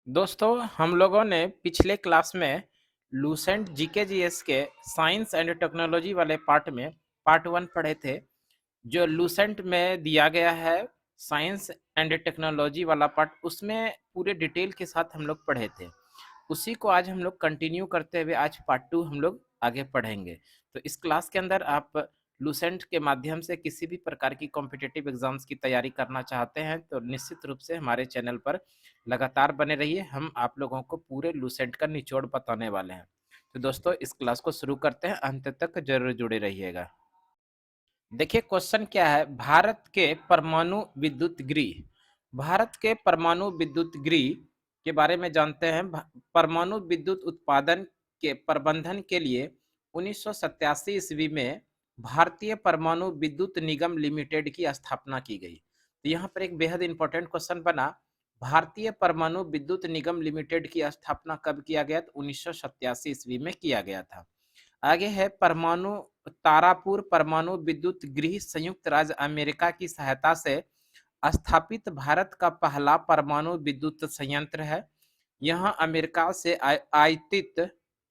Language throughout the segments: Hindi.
दोस्तों, हम लोगों ने पिछले क्लास में लूसेंट जीके जीएस के साइंस एंड टेक्नोलॉजी वाले पार्ट में पार्ट 1 पढ़े थे। जो लूसेंट में दिया गया है साइंस एंड टेक्नोलॉजी वाला पार्ट, उसमें पूरे डिटेल के साथ हम लोग पढ़े थे। उसी को आज हम लोग कंटिन्यू करते हुए आज पार्ट 2 हम लोग आगे पढ़ेंगे। तो इस क्लास के अंदर आप लूसेंट के माध्यम से किसी भी प्रकार की कॉम्पिटिटिव एग्जाम्स की तैयारी करना चाहते हैं तो निश्चित रूप से हमारे चैनल पर लगातार बने रहिए। हम आप लोगों को पूरे लूसेंट का निचोड़ बताने वाले हैं। तो दोस्तों, इस क्लास को शुरू करते हैं, अंत तक जरूर जुड़े रहिएगा। देखिए क्वेश्चन क्या है। भारत के परमाणु विद्युत गृह, भारत के परमाणु विद्युत गृह के बारे में जानते हैं। परमाणु विद्युत उत्पादन के प्रबंधन के लिए 1987 ईस्वी में भारतीय परमाणु विद्युत निगम लिमिटेड की स्थापना की गई। तो यहाँ पर एक बेहद इंपॉर्टेंट क्वेश्चन बना, भारतीय परमाणु विद्युत निगम लिमिटेड की स्थापना कब किया गया? तो 1987 ईस्वी में किया गया था। आगे है परमाणु तारापुर परमाणु विद्युत गृह संयुक्त राज्य अमेरिका की सहायता से स्थापित भारत का पहला परमाणु विद्युत संयंत्र है। यह अमेरिका से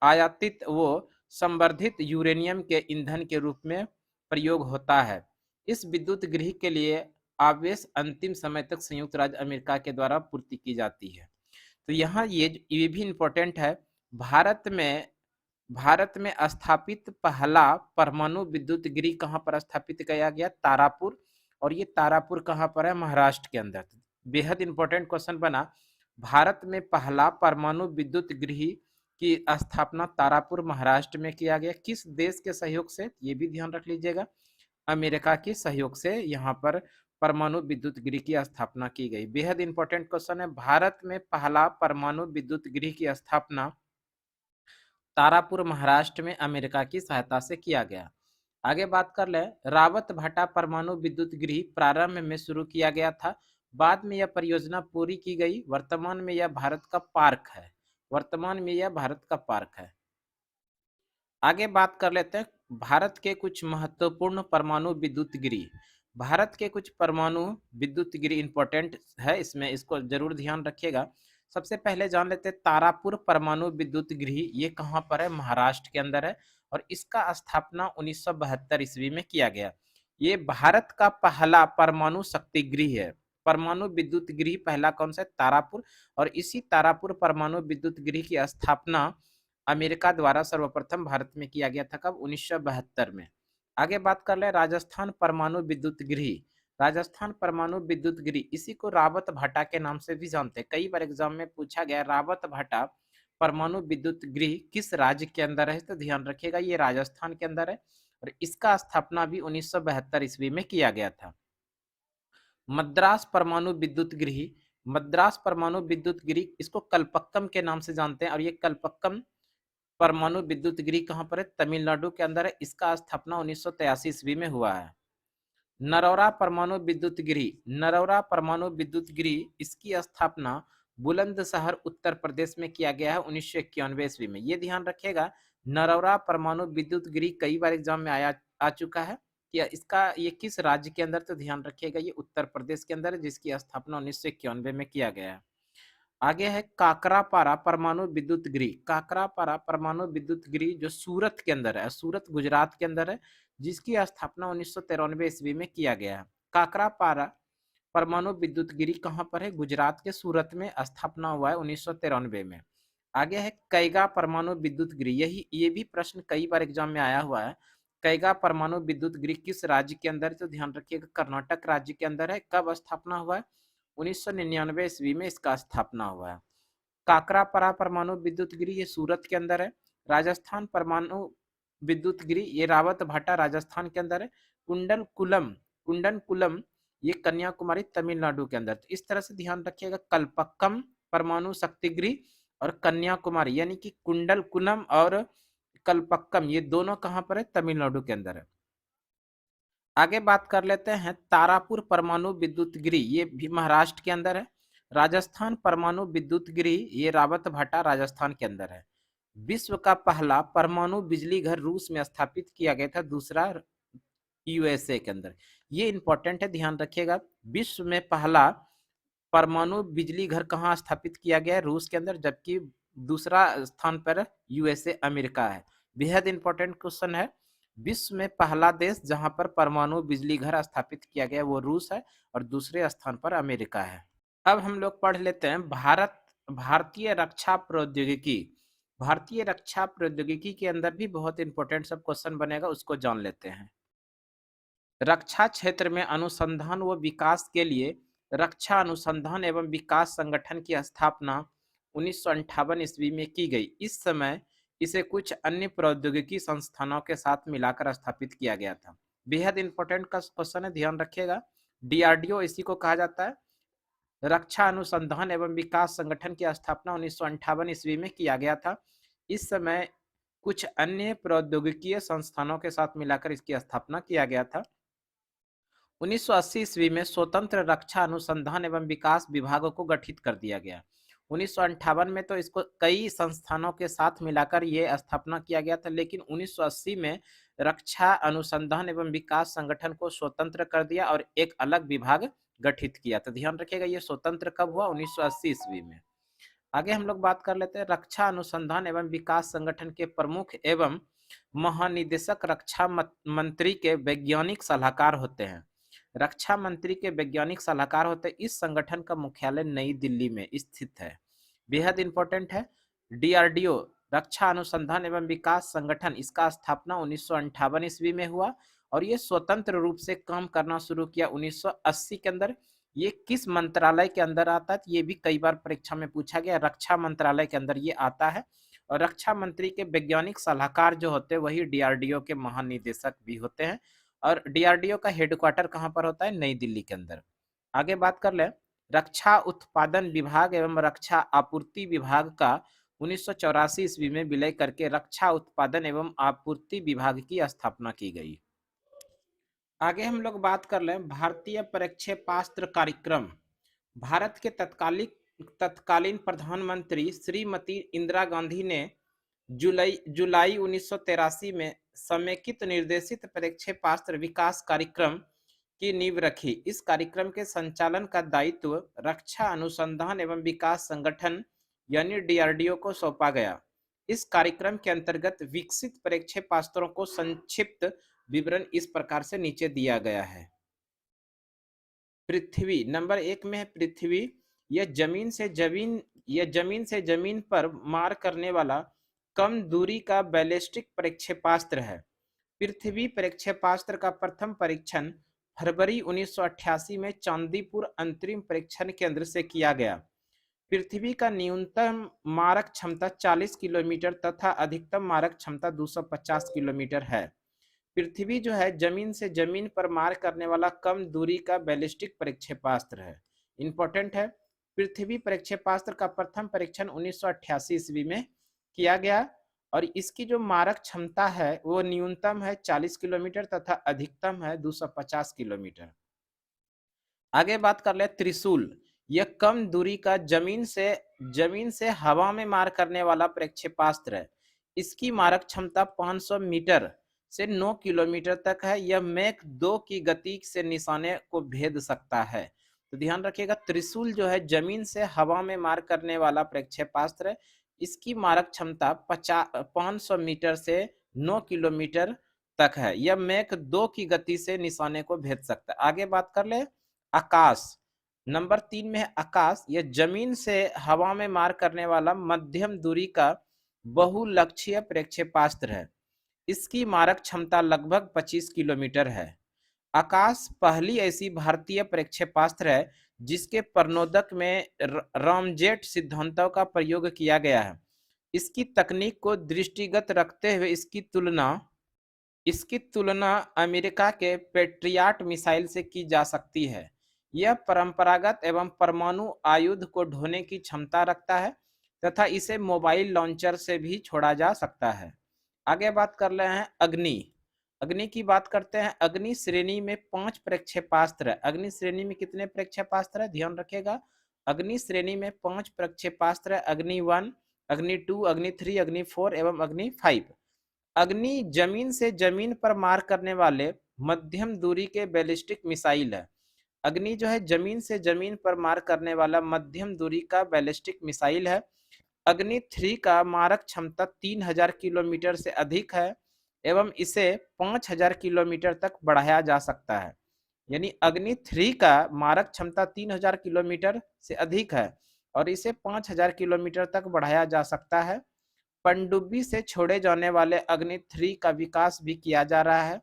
आयातित व संवर्धित यूरेनियम के ईंधन के रूप में प्रयोग होता है। इस विद्युत गृह के लिए आवेश अंतिम समय तक संयुक्त राज्य अमेरिका के द्वारा पूर्ति की जाती है। तो यहाँ ये भी इम्पोर्टेंट है। भारत में स्थापित पहला परमाणु विद्युत गृह कहाँ पर स्थापित किया गया? तारापुर। और ये तारापुर कहाँ पर है? महाराष्ट्र के अंदर। बेहद इंपॉर्टेंट क्वेश्चन बना, भारत में पहला परमाणु विद्युत गृह की स्थापना तारापुर महाराष्ट्र में किया गया। किस देश के सहयोग से? ये भी ध्यान रख लीजिएगा, अमेरिका के सहयोग से यहाँ पर परमाणु विद्युत गृह की स्थापना की गई। बेहद इंपॉर्टेंट क्वेश्चन है, भारत में पहला परमाणु विद्युत गृह की स्थापना तारापुर महाराष्ट्र में अमेरिका की सहायता से किया गया। आगे बात कर ले, रावत भाटा परमाणु विद्युत गृह प्रारंभ में शुरू किया गया था, बाद में यह परियोजना पूरी की गई। वर्तमान में यह भारत का पार्क है। वर्तमान में यह भारत का पार्क है। आगे बात कर लेते हैं भारत के कुछ महत्वपूर्ण परमाणु विद्युत गृह। भारत के कुछ परमाणु विद्युत गृह इंपॉर्टेंट है, इसमें इसको जरूर ध्यान रखिएगा। सबसे पहले जान लेते हैं तारापुर परमाणु विद्युत गृह, ये कहाँ पर है? महाराष्ट्र के अंदर है। और इसका स्थापना 1972 ईस्वी में किया गया। ये भारत का पहला परमाणु शक्ति गृह है। परमाणु विद्युत गृह पहला कौन सा है? तारापुर। और इसी तारापुर परमाणु विद्युत गृह की स्थापना अमेरिका द्वारा सर्वप्रथम भारत में किया गया था। कब? 1972 में। आगे बात कर ले राजस्थान परमाणु विद्युत गृह। राजस्थान परमाणु विद्युत गृह, इसी को रावत भाटा के नाम से भी जानते हैं। कई बार एग्जाम में पूछा गया रावत भाटा परमाणु विद्युत गृह किस राज्य के अंदर है? तो ध्यान रखिएगा ये राजस्थान के अंदर है। और इसका स्थापना भी 1972 ईस्वी में किया गया था। मद्रास परमाणु विद्युत गृह, मद्रास परमाणु विद्युत गृह, इसको कलपक्कम के नाम से जानते हैं। और ये कलपक्कम परमाणु विद्युत गृह कहाँ पर है? तमिलनाडु के अंदर है। इसका स्थापना 1983 ईस्वी में हुआ है। नरौरा परमाणु विद्युत गृह, नरौरा परमाणु विद्युत गृह, इसकी स्थापना बुलंदशहर उत्तर प्रदेश में किया गया है 1991 ईस्वी में। ये ध्यान रखिएगा, नरौरा परमाणु विद्युत गृह कई बार एग्जाम में आ चुका है कि इसका ये किस राज्य के अंदर? तो ध्यान रखिएगा ये उत्तर प्रदेश के अंदर है, जिसकी स्थापना 1991 में किया गया है। आगे है काकरापारा परमाणु विद्युत गृह। काकरापारा परमाणु विद्युत गृह जो सूरत के अंदर है, सूरत गुजरात के अंदर है, जिसकी स्थापना 1993 ईस्वी में किया गया है। काकरापारा परमाणु विद्युत गृह कहाँ पर है? गुजरात के सूरत में स्थापना हुआ है 1993 में। आगे है कैगा परमाणु विद्युत गृह, यही ये भी प्रश्न कई बार एग्जाम में आया हुआ है। कैगा परमाणु विद्युत गृह किस राज्य के अंदर? तो ध्यान रखिएगा कर्नाटक राज्य के अंदर है। कब स्थापना हुआ है? 1999 ईस्वी में इसका स्थापना हुआ है। काकरापारा परमाणु विद्युत गृह ये सूरत के अंदर है। राजस्थान परमाणु विद्युत गृह ये रावत भाटा राजस्थान के अंदर है। कुंडनकुलम ये कन्याकुमारी तमिलनाडु के अंदर। तो इस तरह से ध्यान रखिएगा, कलपक्कम परमाणु शक्ति गृह और कन्याकुमारी यानी कि कुंडलकुलम और कलपक्कम, ये दोनों कहाँ पर है? तमिलनाडु के अंदर है। आगे बात कर लेते हैं तारापुर परमाणु विद्युत गृह, ये भी महाराष्ट्र के अंदर है। राजस्थान परमाणु विद्युत गृह ये रावत भाटा राजस्थान के अंदर है। विश्व का पहला परमाणु बिजली घर रूस में स्थापित किया गया था, दूसरा यूएसए के अंदर। ये इंपॉर्टेंट है, ध्यान रखिएगा। विश्व में पहला परमाणु बिजली घर कहाँ स्थापित किया गया है? रूस के अंदर, जबकि दूसरा स्थान पर यूएसए अमेरिका है। बेहद इंपॉर्टेंट क्वेश्चन है। विश्व में पहला देश जहां पर परमाणु बिजली घर स्थापित किया गया वो रूस है और दूसरे स्थान पर अमेरिका है। अब हम लोग पढ़ लेते हैं भारतीय रक्षा प्रौद्योगिकी। भारतीय रक्षा प्रौद्योगिकी के अंदर भी बहुत इंपॉर्टेंट सब क्वेश्चन बनेगा, उसको जान लेते हैं। रक्षा क्षेत्र में अनुसंधान व विकास के लिए रक्षा अनुसंधान एवं विकास संगठन की स्थापना 1958 ईस्वी में की गई। इस समय इसे कुछ अन्य प्रौद्योगिकी संस्थानों के साथ मिलाकर स्थापित किया गया था। बेहद इंपॉर्टेंट का क्वेश्चन है, ध्यान रखिएगा। डीआरडीओ इसी को कहा जाता है। रक्षा अनुसंधान एवं विकास संगठन की स्थापना 1958 ईस्वी में किया गया था। इस समय कुछ अन्य प्रौद्योगिकीय संस्थानों के साथ मिलाकर इसकी स्थापना किया गया था। 1980 ईस्वी में स्वतंत्र रक्षा अनुसंधान एवं विकास विभाग को गठित कर दिया गया। 1958 में तो इसको कई संस्थानों के साथ मिलाकर ये स्थापना किया गया था, लेकिन 1980 में रक्षा अनुसंधान एवं विकास संगठन को स्वतंत्र कर दिया और एक अलग विभाग गठित किया। तो ध्यान रखिएगा, ये स्वतंत्र कब हुआ? 1980 ईस्वी में। आगे हम लोग बात कर लेते हैं। रक्षा अनुसंधान एवं विकास संगठन के प्रमुख एवं महानिदेशक रक्षा मंत्री के वैज्ञानिक सलाहकार होते हैं। रक्षा मंत्री के वैज्ञानिक सलाहकार होते हैं। इस संगठन का मुख्यालय नई दिल्ली में स्थित है। बेहद इंपॉर्टेंट है। डीआरडीओ रक्षा अनुसंधान एवं विकास संगठन, इसका स्थापना 1958 ईस्वी में हुआ और ये स्वतंत्र रूप से काम करना शुरू किया 1980 के अंदर। ये किस मंत्रालय के अंदर आता है? ये भी कई बार परीक्षा में पूछा गया। रक्षा मंत्रालय के अंदर ये आता है और रक्षा मंत्री के वैज्ञानिक सलाहकार जो होते हैं वही डीआरडीओ के महानिदेशक भी होते हैं। और डीआरडीओ का हेडक्वार्टर कहाँ पर होता है? नई दिल्ली के अंदर। आगे बात कर ले। रक्षा उत्पादन विभाग एवं रक्षा आपूर्ति विभाग का 1984 ईस्वी में विलय करके रक्षा उत्पादन एवं आपूर्ति विभाग की स्थापना की गई। आगे हम लोग बात कर लें भारतीय प्रक्षेपास्त्र कार्यक्रम। भारत के तत्कालीन प्रधानमंत्री श्रीमती इंदिरा गांधी ने जुलाई 1983 में समेकित निर्देशित प्रक्षेपास्त्र विकास कार्यक्रम की नींव रखी। इस कार्यक्रम के संचालन का दायित्व रक्षा अनुसंधान एवं विकास संगठन यानी डीआरडीओ को सौंपा गया। इस कार्यक्रम के अंतर्गत विकसित प्रक्षेपास्त्रों को संक्षिप्त विवरण इस प्रकार से नीचे दिया गया है। पृथ्वी नंबर 1 में है पृथ्वी। यह जमीन से जमीन पर मार करने वाला कम दूरी का बैलिस्टिक प्रक्षेपास्त्र है। पृथ्वी प्रक्षेपास्त्र का प्रथम परीक्षण फरवरी 1988 में चांदीपुर अंतरिम परीक्षण केंद्र से किया गया। पृथ्वी का न्यूनतम मारक क्षमता 40 किलोमीटर तथा अधिकतम मारक क्षमता 250 किलोमीटर है। पृथ्वी जो है जमीन से जमीन पर मार करने वाला कम दूरी का बैलिस्टिक प्रक्षेपास्त्र है। इंपॉर्टेंट है। पृथ्वी प्रक्षेपास्त्र का प्रथम परीक्षण 1988 ईस्वी में किया गया और इसकी जो मारक क्षमता है वो न्यूनतम है 40 किलोमीटर तथा अधिकतम है 250 किलोमीटर। आगे बात कर ले त्रिशूल। यह कम दूरी का जमीन से हवा में मार करने वाला प्रक्षेपास्त्र है। इसकी मारक क्षमता 500 मीटर से 9 किलोमीटर तक है। यह मैक 2 की गति से निशाने को भेद सकता है। तो ध्यान रखिएगा, त्रिशूल जो है जमीन से हवा में मार करने वाला प्रक्षेपास्त्र है। इसकी मारक क्षमता 500 मीटर से 9 किलोमीटर तक है। यह मैक 2 की गति से निशाने को भेद सकता है। आगे बात कर ले आकाश। नंबर 3 में है आकाश। यह जमीन से हवा में मार करने वाला मध्यम दूरी का बहुलक्षीय प्रक्षेपास्त्र है। इसकी मारक क्षमता लगभग 25 किलोमीटर है। आकाश पहली ऐसी भारतीय प्रक्षेपास्त्र है जिसके प्रणोदक में रामजेट सिद्धांतों का प्रयोग किया गया है। इसकी तकनीक को दृष्टिगत रखते हुए इसकी तुलना अमेरिका के पेट्रियाट मिसाइल से की जा सकती है। यह परंपरागत एवं परमाणु आयुध को ढोने की क्षमता रखता है तथा इसे मोबाइल लॉन्चर से भी छोड़ा जा सकता है। आगे बात कर रहे हैं अग्नि की बात करते हैं। अग्नि श्रेणी में 5 प्रक्षेपास्त्र है। अग्नि श्रेणी में कितने प्रक्षेपास्त्र है? ध्यान रखिएगा, अग्नि श्रेणी में 5 प्रक्षेपास्त्र है। अग्नि 1, अग्नि 2, अग्नि 3, अग्नि 4 एवं अग्नि 5। अग्नि जमीन से जमीन पर मार करने वाले मध्यम दूरी के बैलिस्टिक मिसाइल है। अग्नि जो है जमीन से जमीन पर मार करने वाला मध्यम दूरी का बैलिस्टिक मिसाइल है। अग्नि 3 का मारक क्षमता 3000 किलोमीटर से अधिक है एवं इसे 5000 किलोमीटर तक बढ़ाया जा सकता है। यानी अग्नि 3 का मारक क्षमता 3000 किलोमीटर से अधिक है और इसे 5000 किलोमीटर तक बढ़ाया जा सकता है। पनडुब्बी से छोड़े जाने वाले अग्नि 3 का विकास भी किया जा रहा है।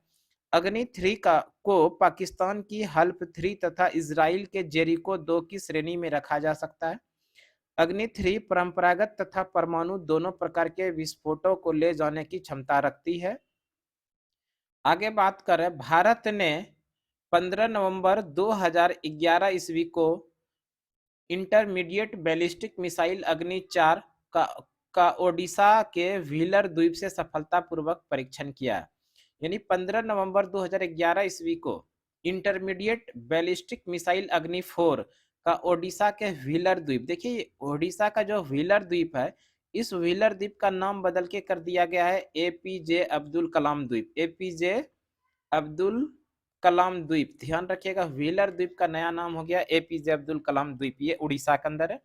अग्नि 3 का को पाकिस्तान की हल्फ 3 तथा इजराइल के जेरिको 2 की श्रेणी में रखा जा सकता है। अग्नि 3 परंपरागत तथा परमाणु दोनों प्रकार के विस्फोटों को ले जाने की क्षमता रखती है। आगे बात करें, भारत ने 15 नवंबर 2011 ईस्वी को इंटरमीडिएट बैलिस्टिक मिसाइल अग्नि 4 का ओडिशा के व्हीलर द्वीप से सफलतापूर्वक परीक्षण किया। यानी 15 नवंबर 2011 ईस्वी को इंटरमीडिएट बैलिस्टिक मिसाइल अग्नि 4 का ओडिशा के व्हीलर द्वीप, देखिए ओडिशा का जो व्हीलर द्वीप है, इस व्हीलर द्वीप का नाम बदल के कर दिया गया है एपीजे अब्दुल कलाम द्वीप। एपीजे अब्दुल कलाम द्वीप, ध्यान रखिएगा, व्हीलर द्वीप का नया नाम हो गया एपीजे अब्दुल कलाम द्वीप। ये उड़ीसा के अंदर है।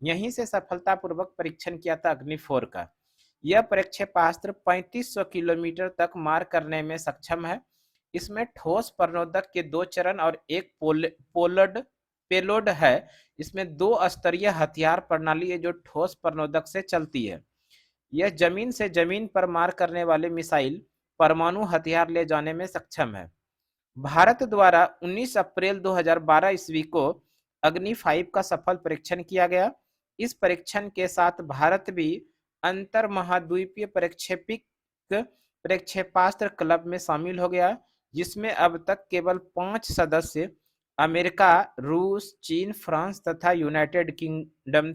यहीं से सफलतापूर्वक परीक्षण किया था अग्नि 4 का। यह प्रक्षेपास्त्र 3500 किलोमीटर तक मार करने में सक्षम है। इसमें ठोस प्रणोदक के 2 चरण और एक पेलोड है। इसमें 2 स्तरीय हथियार प्रणाली है जो ठोस प्रणोदक से चलती है। यह जमीन से जमीन पर मार करने वाले मिसाइल परमाणु हथियार ले जाने में सक्षम है। भारत द्वारा 19 अप्रैल 2012 ईस्वी को अग्नि 5 का सफल परीक्षण किया गया। इस परीक्षण के साथ भारत भी अंतर महाद्वीपीय प्रक्षेपास्त्र क्लब में शामिल हो गया, जिसमें अब तक केवल 5 सदस्य अमेरिका, रूस, चीन, फ्रांस तथा यूनाइटेड किंगडम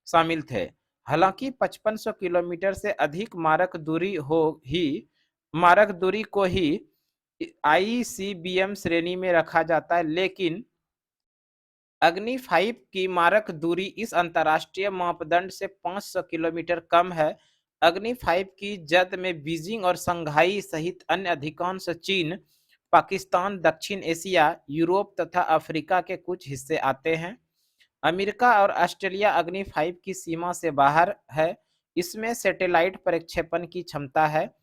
शामिल थे। हालांकि 5500 किलोमीटर से अधिक मारक दूरी को ही आईसीबीएम श्रेणी में रखा जाता है, लेकिन अग्नि 5 की मारक दूरी इस अंतरराष्ट्रीय मापदंड से 500 किलोमीटर कम है। अग्नि 5 की जद में बीजिंग और शंघाई सहित अन्य अधिकांश चीन, पाकिस्तान, दक्षिण एशिया, यूरोप तथा अफ्रीका के कुछ हिस्से आते हैं। अमेरिका और ऑस्ट्रेलिया अग्नि 5 की सीमा से बाहर है। इसमें सैटेलाइट प्रक्षेपण की क्षमता है।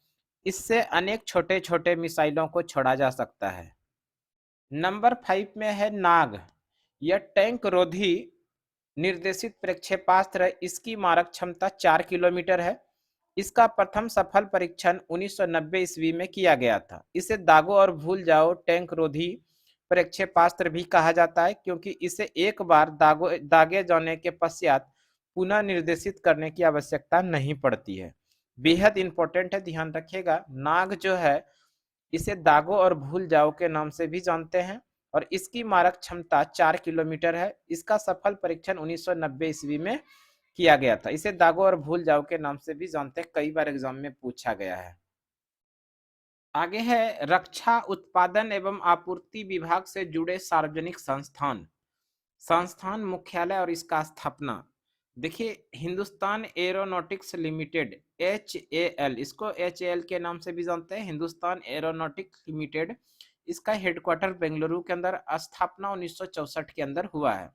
इससे अनेक छोटे छोटे मिसाइलों को छोड़ा जा सकता है। नंबर 5 में है नाग। यह टैंक रोधी निर्देशित प्रक्षेपास्त्र है। इसकी मारक क्षमता 4 किलोमीटर है। इसका प्रथम सफल परीक्षण 1990 ईस्वी में किया गया था। इसे दागो और भूल जाओ टैंक रोधी प्रक्षेपास्त्र भी कहा जाता है, क्योंकि इसे एक बार दागे जाने के पश्चात पुनः निर्देशित करने की आवश्यकता नहीं पड़ती है। बेहद इंपॉर्टेंट है, ध्यान रखिएगा। नाग जो है इसे दागो और भूल जाओ के नाम से भी जानते हैं और इसकी मारक क्षमता 4 किलोमीटर है। इसका सफल परीक्षण 1990 ईस्वी में किया गया था। इसे दागो और भूल जाओ के नाम से भी जानते हैं, कई बार एग्जाम में पूछा गया है। आगे है रक्षा उत्पादन एवं आपूर्ति विभाग से जुड़े सार्वजनिक संस्थान मुख्यालय और इसका स्थापना। देखिए, हिंदुस्तान एरोनॉटिक्स लिमिटेड HAL, इसको HAL के नाम से भी जानते हैं, हिंदुस्तान एरोनॉटिक्स लिमिटेड। इसका हेडक्वार्टर बेंगलुरु के अंदर, स्थापना 1964 के अंदर हुआ है।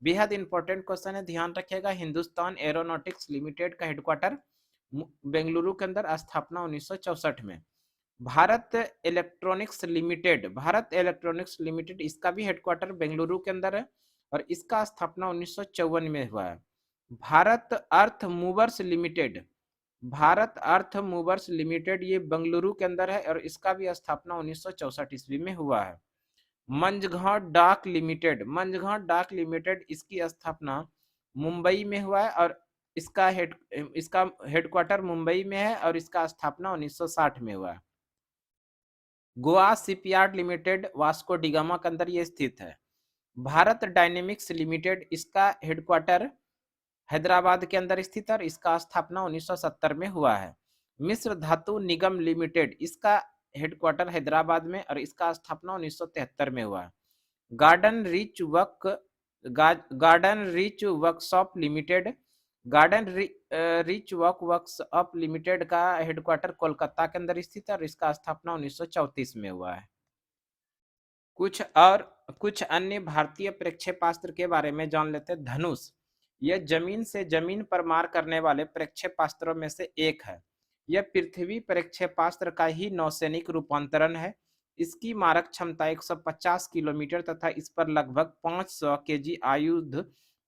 बेहद इंपॉर्टेंट क्वेश्चन है, ध्यान रखिएगा। हिंदुस्तान एरोनॉटिक्स लिमिटेड का हेडक्वार्टर बेंगलुरु के अंदर, स्थापना 1964 में। भारत इलेक्ट्रॉनिक्स लिमिटेड, इसका भी हेडक्वार्टर बेंगलुरु के अंदर है और इसका स्थापना 1954 में हुआ है। भारत अर्थ मूवर्स लिमिटेड ये बेंगलुरु के अंदर है और इसका भी स्थापना 1964 ईस्वी में हुआ है। मंझगांव डाक लिमिटेड, इसकी स्थापना मुंबई में हुआ है और इसका हेडक्वार्टर मुंबई में है और इसका स्थापना 1960 में हुआ है। Goa shipyard limited, Vasco da Gama के अंदर ये स्थित है। भारत डायनेमिक्स लिमिटेड, इसका हेडक्वार्टर हैदराबाद के अंदर स्थित है और इसका स्थापना 1970 में हुआ है। मिस्र धातु निगम लिमिटेड, इसका हेडक्वार्टर हैदराबाद में और इसका स्थापना 1973 में हुआ है। गार्डन रिच वर्कशॉप लिमिटेड का हेडक्वार्टर कोलकाता के अंदर स्थित है और इसका स्थापना 1934 में हुआ है। कुछ और कुछ अन्य भारतीय प्रक्षेपास्त्र के बारे में जान लेते हैं। धनुष, यह जमीन से जमीन पर मार करने वाले प्रक्षेपास्त्रों में से एक है। यह पृथ्वी प्रक्षेपास्त्र का ही नौसैनिक रूपांतरण है। इसकी मारक क्षमता 150 किलोमीटर तथा इस पर लगभग 500 केजी आयुध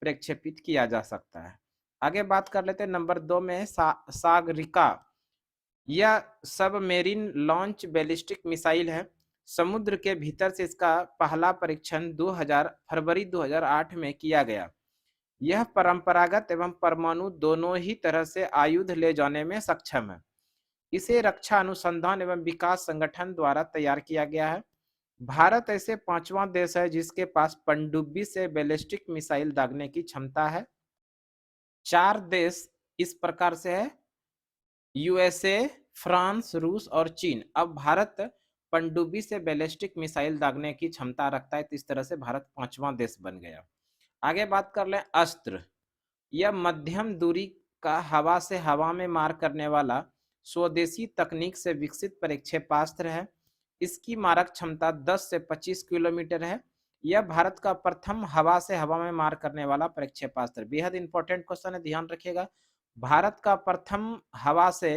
प्रक्षेपित किया जा सकता है। आगे बात कर लेते हैं, नंबर 2 में है सागरिका। यह सबमेरीन लॉन्च बैलिस्टिक मिसाइल है। समुद्र के भीतर से इसका पहला परीक्षण 2000 फरवरी 2008 में किया गया। यह परंपरागत एवं परमाणु दोनों ही तरह से आयुध ले जाने में सक्षम है। इसे रक्षा अनुसंधान एवं विकास संगठन द्वारा तैयार किया गया है। भारत ऐसे पांचवा देश है जिसके पास पनडुब्बी से बैलिस्टिक मिसाइल दागने की क्षमता है। 4 देश इस प्रकार से है, यूएसए, फ्रांस, रूस और चीन। अब भारत पनडुब्बी से बैलिस्टिक मिसाइल दागने की क्षमता रखता है, तो इस तरह से भारत पांचवा देश बन गया। आगे बात कर लें अस्त्र। यह मध्यम दूरी का हवा से हवा में मार करने वाला स्वदेशी तकनीक से विकसित प्रक्षेपास्त्र है। इसकी मारक क्षमता 10 से 25 किलोमीटर है। यह भारत का प्रथम हवा से हवा में मार करने वाला प्रक्षेपास्त्र। बेहद इंपॉर्टेंट क्वेश्चन है, ध्यान रखिएगा। भारत का प्रथम हवा से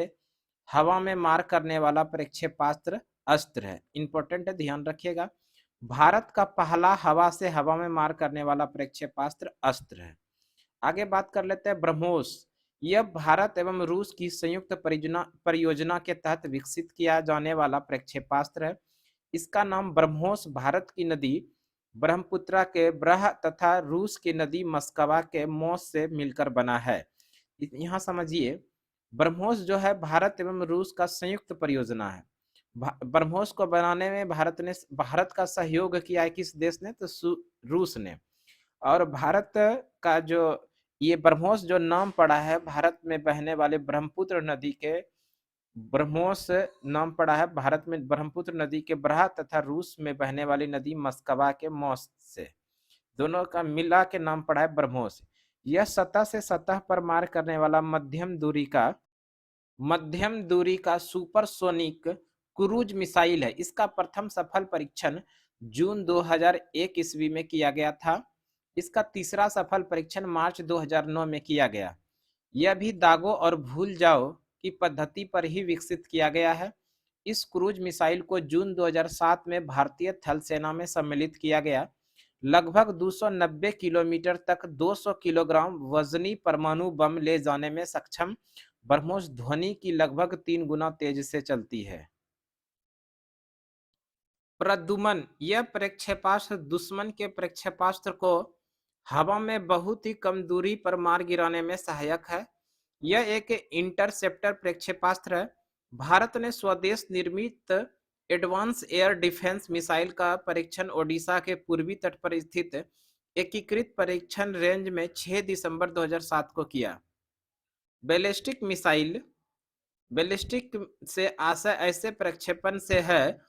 हवा में मार करने वाला प्रक्षेपास्त्र अस्त्र है। इंपॉर्टेंट है, ध्यान रखिएगा। भारत का पहला हवा से हवा में मार करने वाला प्रक्षेपास्त्र अस्त्र है। आगे बात कर लेते हैं ब्रह्मोस। यह भारत एवं रूस की संयुक्त परियोजना के तहत विकसित किया जाने वाला प्रक्षेपास्त्र है। इसका नाम ब्रह्मोस भारत की नदी ब्रह्मपुत्रा के ब्रह तथा रूस की नदी मस्कवा के मोस से मिलकर बना है। यहाँ समझिए, ब्रह्मोस जो है भारत एवं रूस का संयुक्त परियोजना है। ब्रह्मोस को बनाने में भारत का सहयोग किया है। किस देश ने? तो रूस ने। और भारत का जो ये ब्रह्मोस जो नाम पड़ा है, भारत में बहने वाले ब्रह्मपुत्र नदी के ब्रह्मोस नाम पड़ा है भारत में ब्रह्मपुत्र नदी के ब्रह तथा रूस में बहने वाली नदी मस्कवा के मोस से, दोनों का मिला के नाम पड़ा है ब्रह्मोस। यह सतह से सतह पर मार करने वाला मध्यम दूरी का सुपरसोनिक क्रूज मिसाइल है। इसका प्रथम सफल परीक्षण जून 2001 ईस्वी में किया गया था। इसका तीसरा सफल परीक्षण मार्च 2009 में किया गया। यह भी दागो और भूल जाओ की पद्धति पर ही विकसित किया गया है। इस क्रूज मिसाइल को जून 2007 में भारतीय थल सेना में सम्मिलित किया गया। लगभग 290 किलोमीटर तक 200 किलोग्राम वजनी परमाणु बम ले जाने में सक्षम ब्रह्मोस ध्वनि की लगभग 3 गुना तेज से चलती है। प्रद्युमन, यह प्रक्षेपास्त्र दुश्मन के प्रक्षेपास्त्र को हवा में बहुत ही कम दूरी पर मार गिराने में सहायक है। यह एक इंटरसेप्टर प्रक्षेपास्त्र है। भारत ने स्वदेश निर्मित एडवांस एयर डिफेंस मिसाइल का परीक्षण ओडिशा के पूर्वी तट पर स्थित एकीकृत परीक्षण रेंज में 6 दिसंबर 2007 को किया। बैलिस्टिक से आशय ऐसे प्रक्षेपण से है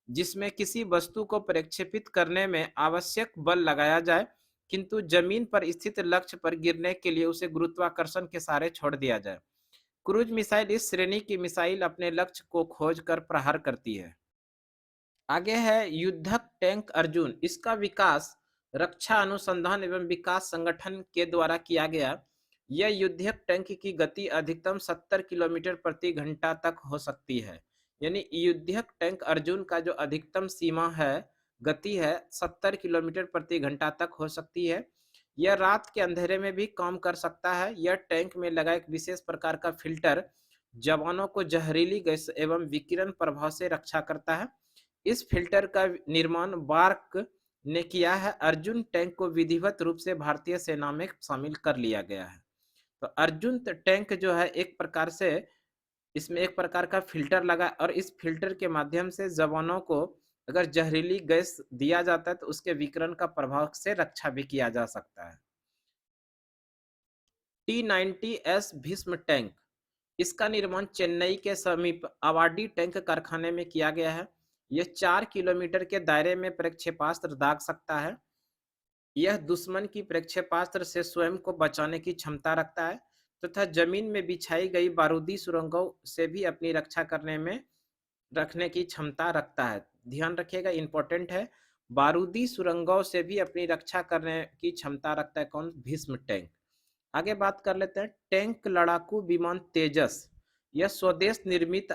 जिसमें किसी वस्तु को प्रक्षेपित करने में आवश्यक बल लगाया जाए, किंतु जमीन पर स्थित लक्ष्य पर गिरने के लिए उसे गुरुत्वाकर्षण के सहारे छोड़ दिया जाए। क्रूज मिसाइल इस श्रेणी की मिसाइल अपने लक्ष्य को खोज कर प्रहार करती है। आगे है युद्धक टैंक अर्जुन। इसका विकास रक्षा अनुसंधान एवं विकास संगठन के द्वारा किया गया। यह युद्धक टैंक की गति अधिकतम 70 किलोमीटर प्रति घंटा तक हो सकती है। यानी युद्धक टैंक अर्जुन का जो अधिकतम सीमा है, गति है, 70 किलोमीटर प्रति घंटा तक हो सकती है। यह रात के अंधेरे में भी काम कर सकता है। यह टैंक में लगा एक विशेष प्रकार का फिल्टर जवानों को जहरीली गैस एवं विकिरण प्रभाव से रक्षा करता है। इस फिल्टर का निर्माण बार्क ने किया है। अर्जुन टैंक को विधिवत रूप से भारतीय सेना में शामिल कर लिया गया है। तो अर्जुन टैंक जो है एक प्रकार से इसमें एक प्रकार का फिल्टर लगा और इस फिल्टर के माध्यम से जवानों को अगर जहरीली गैस दिया जाता है तो उसके विकिरण का प्रभाव से रक्षा भी किया जा सकता है। T-90S भीष्म टैंक, इसका निर्माण चेन्नई के समीप अवाडी टैंक कारखाने में किया गया है। यह 4 किलोमीटर के दायरे में प्रक्षेपास्त्र दाग सकता है। यह दुश्मन की प्रक्षेपास्त्र से स्वयं को बचाने की क्षमता रखता है तथा जमीन में बिछाई गई बारूदी सुरंगों से भी अपनी रक्षा करने में रखने की क्षमता रखता है। ध्यान रखिएगा, इंपॉर्टेंट है। बारूदी सुरंगों से भी अपनी रक्षा करने की क्षमता रखता है कौन? भीष्म टैंक। आगे बात कर लेते हैं टैंक लड़ाकू विमान तेजस। यह स्वदेश निर्मित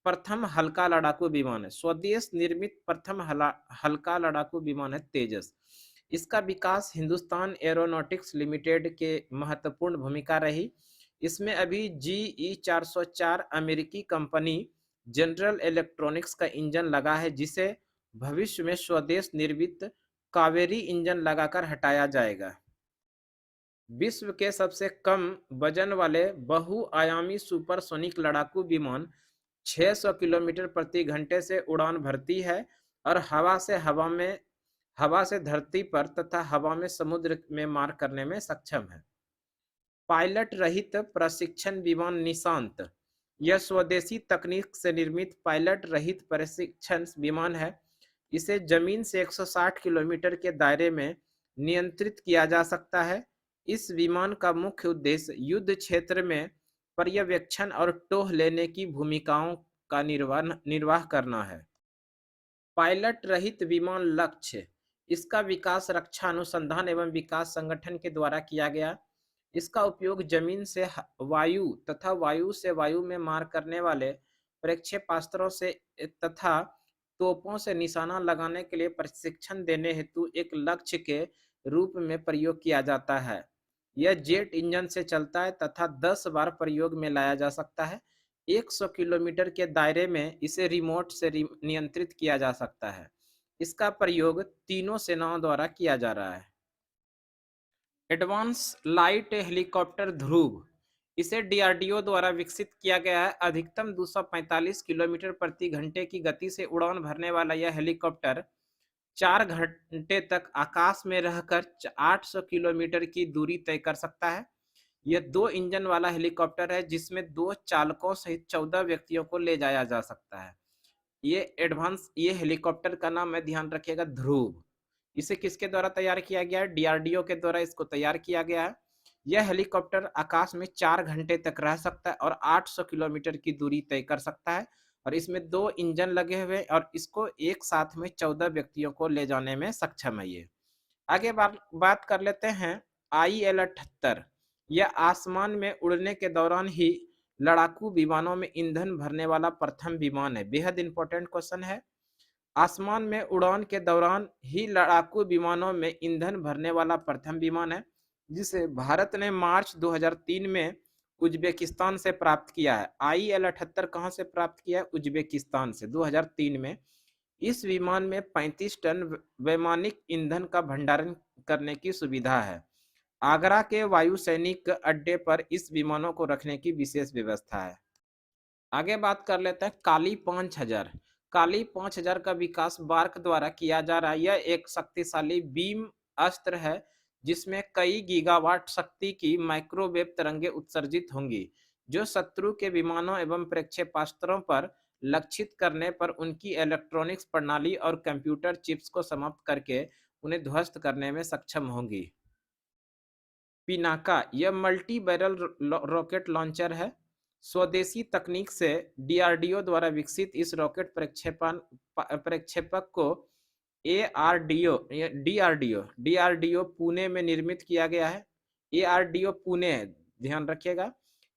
प्रथम हल्का लड़ाकू विमान है। स्वदेश निर्मित प्रथम हल्का लड़ाकू विमान है तेजस। इसका विकास हिंदुस्तान एरोनॉटिक्स लिमिटेड के महत्वपूर्ण भूमिका रही। इसमें अभी GE-404 अमेरिकी कंपनी जनरल इलेक्ट्रॉनिक्स का इंजन लगा है, जिसे भविष्य में स्वदेश निर्मित कावेरी इंजन लगाकर हटाया जाएगा। विश्व के सबसे कम वजन वाले बहुआयामी सुपरसोनिक लड़ाकू विमान 600 किलोमीटर प्रति घंटे से उड़ान भरती है और हवा से धरती पर तथा हवा में समुद्र में मार करने में सक्षम है। पायलट रहित प्रशिक्षण विमान निशांत। यह स्वदेशी तकनीक से निर्मित पायलट रहित प्रशिक्षण विमान है। इसे जमीन से 160 किलोमीटर के दायरे में नियंत्रित किया जा सकता है। इस विमान का मुख्य उद्देश्य युद्ध क्षेत्र में पर्यवेक्षण और टोह लेने की भूमिकाओं का निर्वाह करना है। पायलट रहित विमान लक्ष्य। इसका विकास रक्षा अनुसंधान एवं विकास संगठन के द्वारा किया गया। इसका उपयोग जमीन से वायु तथा वायु से वायु में मार करने वाले प्रक्षेपास्त्रों से तथा तोपों से निशाना लगाने के लिए प्रशिक्षण देने हेतु एक लक्ष्य के रूप में प्रयोग किया जाता है। यह जेट इंजन से चलता है तथा 10 बार प्रयोग में लाया जा सकता है। 100 किलोमीटर के दायरे में इसे रिमोट से नियंत्रित किया जा सकता है। इसका प्रयोग तीनों सेनाओं द्वारा किया जा रहा है। एडवांस लाइट हेलीकॉप्टर ध्रुव। इसे डीआरडीओ द्वारा विकसित किया गया है। अधिकतम 245 किलोमीटर प्रति घंटे की गति से उड़ान भरने वाला यह हेलीकॉप्टर 4 घंटे तक आकाश में रहकर 800 किलोमीटर की दूरी तय कर सकता है। यह 2 इंजन वाला हेलीकॉप्टर है, जिसमें 2 चालकों सहित 14 व्यक्तियों को ले जाया जा सकता है। ये हेलीकॉप्टर का नाम है, ध्यान रखिएगा, ध्रुव। इसे किसके द्वारा तैयार किया गया है? डीआरडीओ के द्वारा इसको तैयार किया गया है। यह हेलीकॉप्टर आकाश में 4 घंटे तक रह सकता है और 800 किलोमीटर की दूरी तय कर सकता है और इसमें 2 इंजन लगे हुए और इसको एक साथ में 14 व्यक्तियों को ले जाने में सक्षम है। ये आगे बात कर लेते हैं IL-78। यह आसमान में उड़ने के दौरान ही लड़ाकू विमानों में ईंधन भरने वाला प्रथम विमान है। बेहद इंपॉर्टेंट क्वेश्चन है। आसमान में उड़ान के दौरान ही लड़ाकू विमानों में ईंधन भरने वाला प्रथम विमान है, जिसे भारत ने मार्च 2003 में उज्बेकिस्तान से प्राप्त किया है। IL-78 कहां से प्राप्त किया है? उज्बेकिस्तान से 2003 में। इस विमान में 35 टन वैमानिक ईंधन का भंडारण करने की सुविधा है। आगरा के वायु सैनिक अड्डे पर इस विमानों को रखने की विशेष व्यवस्था है। आगे बात कर लेते हैं काली 5000। काली 5000 का विकास बार्क द्वारा किया जा रहा है। यह एक शक्तिशाली बीम अस्त्र है, जिसमें कई गीगावाट शक्ति की माइक्रोवेव तरंगे उत्सर्जित होंगी, जो शत्रु के विमानों एवं प्रक्षेपास्त्रों पर लक्षित करने पर उनकी इलेक्ट्रॉनिक्स प्रणाली और कंप्यूटर चिप्स को समाप्त करके उन्हें ध्वस्त करने में सक्षम होंगी। पिनाका। यह मल्टी बैरल रॉकेट लॉन्चर है। स्वदेशी तकनीक से डीआरडीओ द्वारा विकसित इस रॉकेट प्रक्षेपक को डीआरडीओ पुणे में निर्मित किया गया है। एआरडीओ पुणे, ध्यान रखिएगा।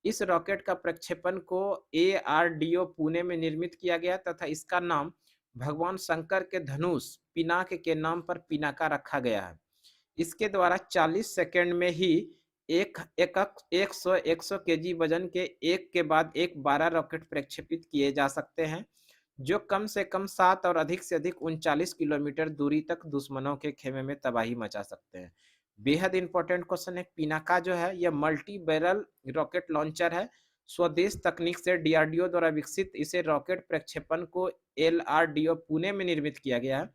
इस रॉकेट का प्रक्षेपण को एआरडीओ पुणे में निर्मित किया गया तथा इसका नाम भगवान शंकर के धनुष पिनाक के नाम पर पिनाका रखा गया है। इसके द्वारा 40 सेकंड में ही 100 केजी वजन के एक के बाद एक 12 रॉकेट प्रक्षेपित किए जा सकते हैं, जो कम से कम 7 और अधिक से अधिक 39 किलोमीटर दूरी तक दुश्मनों के खेमे में तबाही मचा सकते हैं। बेहद इंपॉर्टेंट क्वेश्चन है। पिनाका जो है यह मल्टी बैरल रॉकेट लॉन्चर है। स्वदेश तकनीक से डीआरडीओ द्वारा विकसित इसे रॉकेट प्रक्षेपण को एलआरडीओ पुणे में निर्मित किया गया है।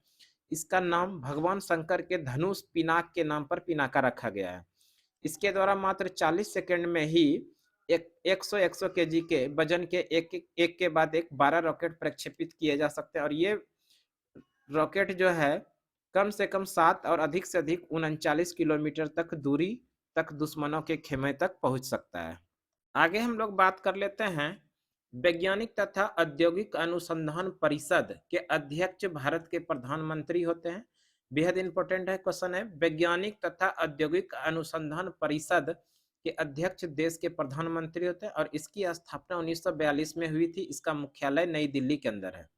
इसका नाम भगवान शंकर के धनुष पिनाक के नाम पर पिनाका रखा गया है। इसके द्वारा मात्र 40 सेकंड में ही 100 केजी के वजन के एक के बाद एक 12 रॉकेट प्रक्षेपित किए जा सकते हैं और ये रॉकेट जो है कम से कम 7 और अधिक से अधिक 39 किलोमीटर तक दूरी तक दुश्मनों के खेमे तक पहुंच सकता है। आगे हम लोग बात कर लेते हैं वैज्ञानिक तथा औद्योगिक अनुसंधान परिषद के अध्यक्ष भारत के प्रधानमंत्री होते हैं। बेहद इंपॉर्टेंट है क्वेश्चन है। वैज्ञानिक तथा औद्योगिक अनुसंधान परिषद के अध्यक्ष देश के प्रधानमंत्री होते हैं और इसकी स्थापना 1942 में हुई थी। इसका मुख्यालय नई दिल्ली के अंदर है।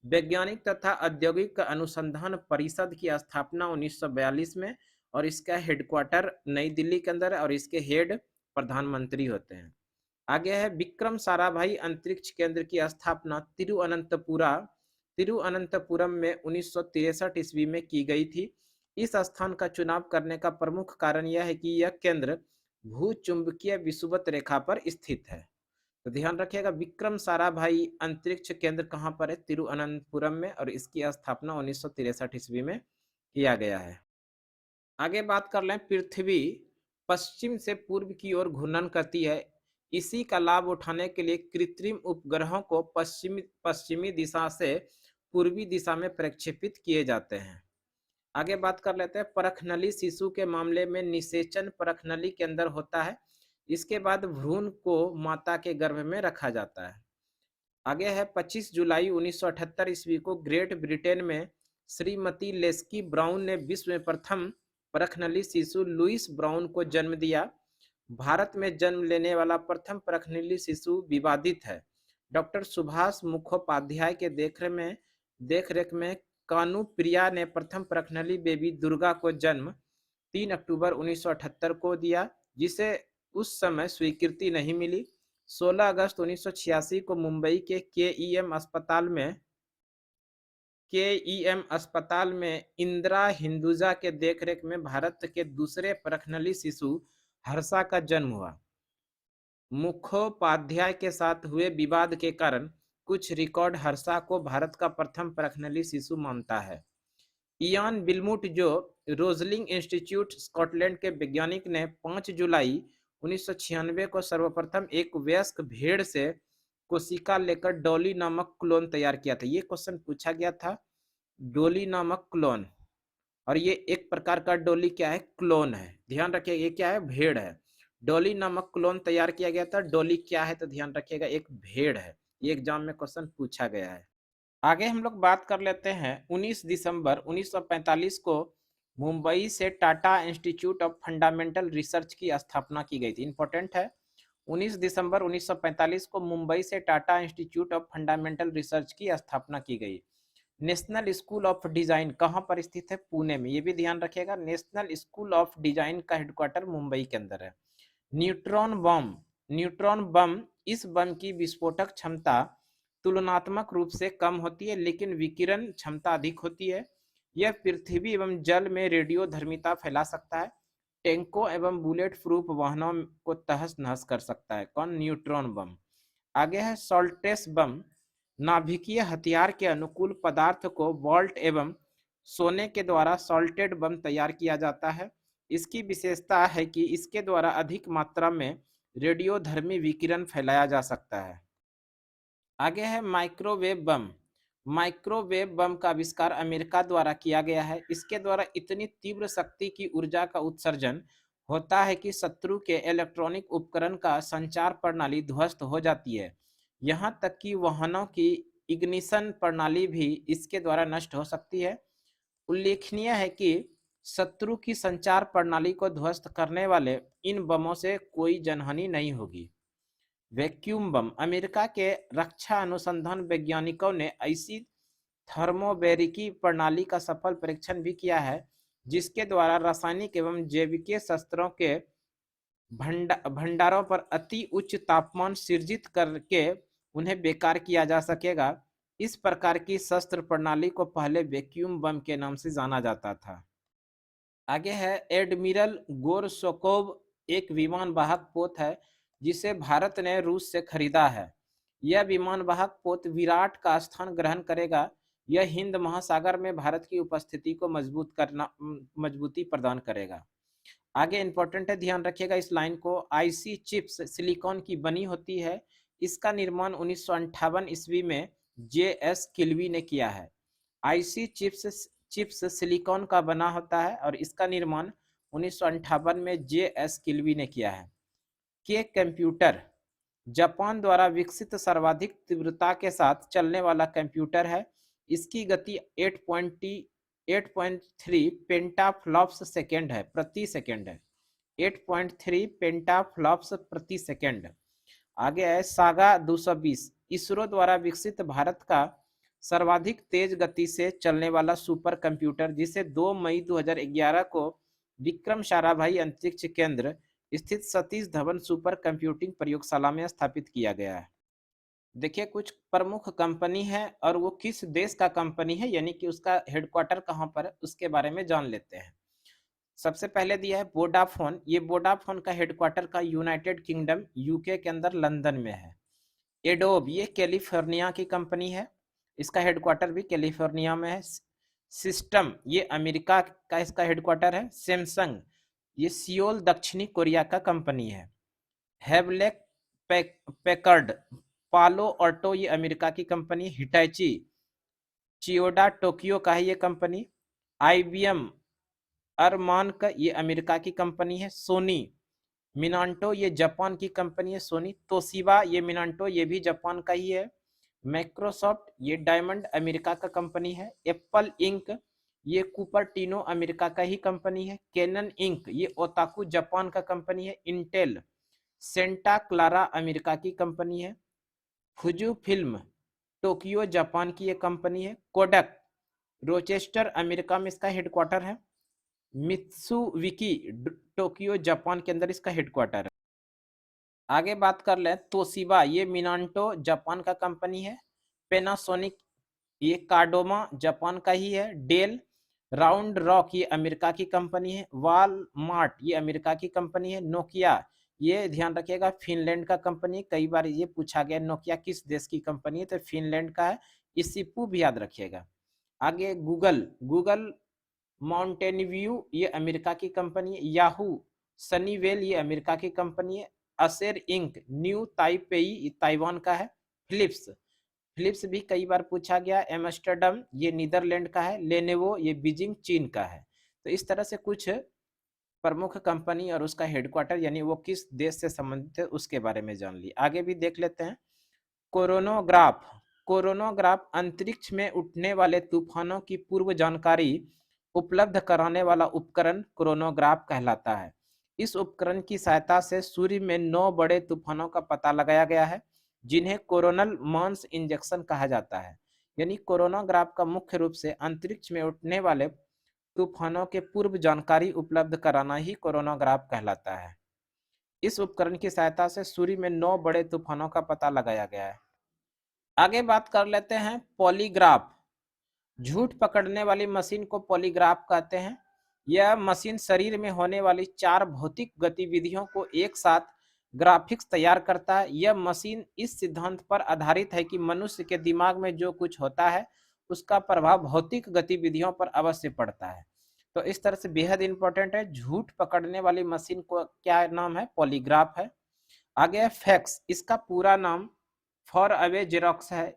वैज्ञानिक तथा औद्योगिक अनुसंधान परिषद की स्थापना 1942 में और इसका हेडक्वार्टर नई दिल्ली के अंदर है और इसके हेड प्रधानमंत्री होते हैं। आगे है विक्रम साराभाई अंतरिक्ष केंद्र की स्थापना तिरुअनंतपुरम में 1963 ईस्वी में की गई थी। इस स्थान का चुनाव करने का प्रमुख कारण यह है कि यह केंद्र भूचुंबकीय विषुवत रेखा पर स्थित है। तो ध्यान रखिएगा, विक्रम साराभाई अंतरिक्ष केंद्र कहाँ पर है? तिरुअनंतपुरम में, और इसकी स्थापना 1963 ईस्वी में किया गया है। आगे बात कर लें, पृथ्वी पश्चिम से पूर्व की ओर घूर्णन करती है। इसी का लाभ उठाने के लिए कृत्रिम उपग्रहों को पश्चिमी दिशा से पूर्वी दिशा में प्रक्षेपित किए जाते हैं। आगे बात कर लेते हैं, परखनली शिशु के मामले में निषेचन परखनली के अंदर होता है। इसके बाद भ्रूण को माता के गर्भ में रखा जाता है। आगे है 25 जुलाई 1978 ईस्वी को ग्रेट ब्रिटेन में श्रीमती लेस्की ब्राउन ने विश्व में प्रथम परखनली शिशु लुइस ब्राउन को जन्म दिया। भारत में जन्म लेने वाला प्रथम परखनली शिशु विवादित है। डॉक्टर सुभाष मुखोपाध्याय के देखरेख में कानुप्रिया ने प्रथम परखनली बेबी दुर्गा को जन्म 3 अक्टूबर 1978 को दिया, जिसे उस समय स्वीकृति नहीं मिली। 16 अगस्त 1986 को मुंबई के केईएम अस्पताल में इंदिरा हिंदुजा के देखरेख में भारत के दूसरे परखनली शिशु हर्षा का जन्म हुआ। मुखोपाध्याय के साथ हुए विवाद के कारण कुछ रिकॉर्ड हर्षा को भारत का प्रथम परखनली शिशु मानता है। इयान बिलमुट, जो रोजलिंग इंस्टीट्यूट स्कॉटलैंड के वैज्ञानिक ने 5 जुलाई 1996 को सर्वप्रथम एक वयस्क भेड़ से कोशिका लेकर डॉली नामक क्लोन तैयार किया था। ये क्वेश्चन पूछा गया था, डॉली नामक क्लोन, और ये एक प्रकार का डॉली क्या है? क्लोन है। ध्यान रखिए, ये क्या है? भेड़ है। डॉली नामक क्लोन तैयार किया गया था। डॉली क्या है? तो ध्यान रखिएगा, एक भेड़ है। ये एग्जाम में क्वेश्चन पूछा गया है। आगे हम लोग बात कर लेते हैं, 19 दिसंबर 1945 को मुंबई से Tata institute of fundamental research की स्थापना की गई थी। इंपॉर्टेंट है, 19 दिसंबर 1945 को मुंबई से Tata institute of fundamental research की स्थापना की गई। नेशनल स्कूल ऑफ डिजाइन कहाँ पर स्थित है? पुणे में। ये भी ध्यान रखिएगा, नेशनल स्कूल ऑफ डिजाइन का हेडक्वार्टर मुंबई के अंदर है। न्यूट्रॉन बम, इस बम की विस्फोटक क्षमता तुलनात्मक रूप से कम होती है, लेकिन विकिरण क्षमता अधिक होती है। यह पृथ्वी एवं जल में रेडियोधर्मिता फैला सकता है। टैंकों एवं बुलेट प्रूफ वाहनों को तहस नहस कर सकता है। कौन? न्यूट्रॉन बम। आगे है सॉल्टेस बम, नाभिकीय हथियार के अनुकूल पदार्थ को वॉल्ट एवं सोने के द्वारा सॉल्टेड बम तैयार किया जाता है। इसकी विशेषता है कि इसके द्वारा अधिक मात्रा में रेडियोधर्मी विकिरण फैलाया जा सकता है। आगे है माइक्रोवेव बम। माइक्रोवेव बम का आविष्कार अमेरिका द्वारा किया गया है। इसके द्वारा इतनी तीव्र शक्ति की ऊर्जा का उत्सर्जन होता है कि शत्रु के इलेक्ट्रॉनिक उपकरण का संचार प्रणाली ध्वस्त हो जाती है। यहाँ तक कि वाहनों की इग्निशन प्रणाली भी इसके द्वारा नष्ट हो सकती है। उल्लेखनीय है कि शत्रु की संचार प्रणाली को ध्वस्त करने वाले इन बमों से कोई जनहानि नहीं होगी। वैक्यूम बम, अमेरिका के रक्षा अनुसंधान वैज्ञानिकों ने ऐसी थर्मोबैरिकी प्रणाली का सफल परीक्षण भी किया है, जिसके द्वारा रासायनिक एवं जैविक शस्त्रों के भंडारों पर अति उच्च तापमान सृजित करके उन्हें बेकार किया जा सकेगा। इस प्रकार की शस्त्र प्रणाली को पहले वैक्यूम बम के नाम से जाना जाता था। आगे है एडमिरल गोरशकोव, एक विमान वाहक पोत है जिसे भारत ने रूस से खरीदा है। यह विमान वाहक पोत विराट का स्थान ग्रहण करेगा। यह हिंद महासागर में भारत की उपस्थिति को मजबूती प्रदान करेगा। आगे इंपॉर्टेंट है, ध्यान रखिएगा इस लाइन को। आईसी चिप्स सिलिकॉन की बनी होती है। इसका निर्माण 1958 ईस्वी में जेएस किल्वी ने किया है। आईसी चिप्स सिलिकॉन का बना होता है और इसका निर्माण 1958 में जेएस किल्वी ने किया है। के कंप्यूटर जापान द्वारा विकसित सर्वाधिक तीव्रता के साथ चलने वाला कंप्यूटर है। इसकी गति 8.3 पेंटाफ्लॉप्स सेकेंड है, प्रति सेकेंड है। 8.3 पेंटाफ्लॉप्स प्रति सेकेंड। आगे है सागा 220, इसरो द्वारा विकसित भारत का सर्वाधिक तेज गति से चलने वाला सुपर कंप्यूटर, जिसे 2 मई 2011 को विक्रम साराभाई अंतरिक्ष केंद्र स्थित सतीश धवन सुपर कंप्यूटिंग प्रयोगशाला में स्थापित किया गया है। देखिए कुछ प्रमुख कंपनी है और वो किस देश का कंपनी है, यानी कि उसका हेडक्वार्टर कहाँ पर है, उसके बारे में जान लेते हैं। सबसे पहले दिया है वोडाफोन। ये वोडाफोन का हेडक्वार्टर का यूनाइटेड किंगडम यूके के अंदर लंदन में है। एडोब ये कैलिफोर्निया की कंपनी है, इसका हेडक्वार्टर भी कैलिफोर्निया में है। सिस्टम ये अमेरिका का इसका हेडक्वार्टर है। सैमसंग ये सियोल दक्षिणी कोरिया का कंपनी है। हेवलेट पैकर्ड पालो ऑल्टो ये अमेरिका की कंपनी। हिटैची चियोडा टोक्यो का है ये कंपनी। आईबीएम अरमान का ये अमेरिका की कंपनी है। सोनी मिनांटो ये जापान की कंपनी है। सोनी तोशिबा ये मिनांटो ये भी जापान का ही है। माइक्रोसॉफ्ट ये डायमंड अमेरिका का कंपनी है। एप्पल इंक ये कुपरटिनो अमेरिका का ही कंपनी है। कैनन इंक ये ओताकू जापान का कंपनी है। इंटेल सेंटा क्लारा अमेरिका की कंपनी है। फुजू फिल्म टोक्यो जापान की ये कंपनी है। कोडक रोचेस्टर अमेरिका में इसका हेडक्वार्टर है। मित्सुबिशी टोक्यो जापान के अंदर इसका हेडक्वार्टर है। आगे बात कर ले तोशिबा ये मिनांटो जापान का कंपनी है। पेनासोनिक ये कार्डोमा जापान का ही है। डेल राउंड रॉक ये अमेरिका की कंपनी है। वॉलमार्ट ये अमेरिका की कंपनी है। नोकिया ये ध्यान रखिएगा फिनलैंड का कंपनी, कई बार ये पूछा गया नोकिया किस देश की कंपनी है, तो फिनलैंड का है। इसिपू भी याद रखिएगा। आगे गूगल माउंटेन व्यू ये अमेरिका की कंपनी है। याहू सनीवेल ये अमेरिका की कंपनी है। असेर इंक न्यू ताइपेई ताइवान का है। फिलिप्स भी कई बार पूछा गया। एम्स्टर्डम ये नीदरलैंड का है। लेनोवो ये बीजिंग चीन का है। तो इस तरह से कुछ प्रमुख कंपनी और उसका हेडक्वार्टर यानी वो किस देश से संबंधित है उसके बारे में जान ली। आगे भी देख लेते हैं। कोरोनोग्राफ अंतरिक्ष में उठने वाले तूफानों की पूर्व जानकारी उपलब्ध कराने वाला उपकरण कोरोनोग्राफ कहलाता है। इस उपकरण की सहायता से सूर्य में 9 बड़े तूफानों का पता लगाया गया है, जिन्हें कोरोनल मास इंजेक्शन कहा जाता है। यानी कोरोनोग्राफ का मुख्य रूप से अंतरिक्ष में उठने वाले तूफानों के पूर्व जानकारी उपलब्ध कराना ही कोरोनोग्राफ कहलाता है। इस उपकरण की सहायता से सूर्य में 9 बड़े तूफानों का पता लगाया गया है। आगे बात कर लेते हैं पॉलीग्राफ। झूठ पकड़ने वाली मशीन को पॉलीग्राफ कहते हैं। यह मशीन शरीर में होने वाली 4 भौतिक गतिविधियों को एक साथ ग्राफिक्स तैयार करता है। यह मशीन इस सिद्धांत पर आधारित है कि मनुष्य के दिमाग में जो कुछ होता है उसका प्रभाव भौतिक गतिविधियों पर अवश्य पड़ता है। तो इस तरह से बेहद इंपॉर्टेंट है। झूठ पकड़ने वाली मशीन को क्या नाम है? पॉलीग्राफ है। आगे है फैक्स। इसका पूरा नाम फॉर अवे जेरोक्स है।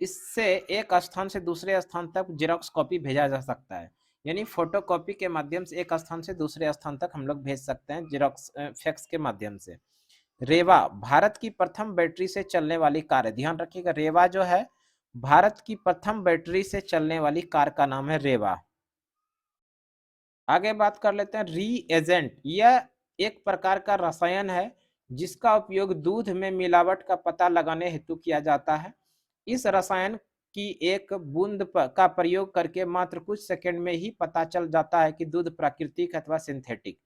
इससे एक स्थान से दूसरे स्थान तक जेरोक्स कॉपी भेजा जा सकता है, यानी फोटो कॉपी के माध्यम से एक स्थान से दूसरे स्थान तक हम लोग भेज सकते हैं जेरोक्स फैक्स के माध्यम से। रेवा भारत की प्रथम बैटरी से चलने वाली कार है। ध्यान रखिएगा रेवा जो है भारत की प्रथम बैटरी से चलने वाली कार का नाम है रेवा। आगे बात कर लेते हैं रीएजेंट। यह एक प्रकार का रसायन है जिसका उपयोग दूध में मिलावट का पता लगाने हेतु किया जाता है। इस रसायन की एक बूंद का प्रयोग करके मात्र कुछ सेकंड में ही पता चल जाता है कि दूध प्राकृतिक अथवा सिंथेटिक।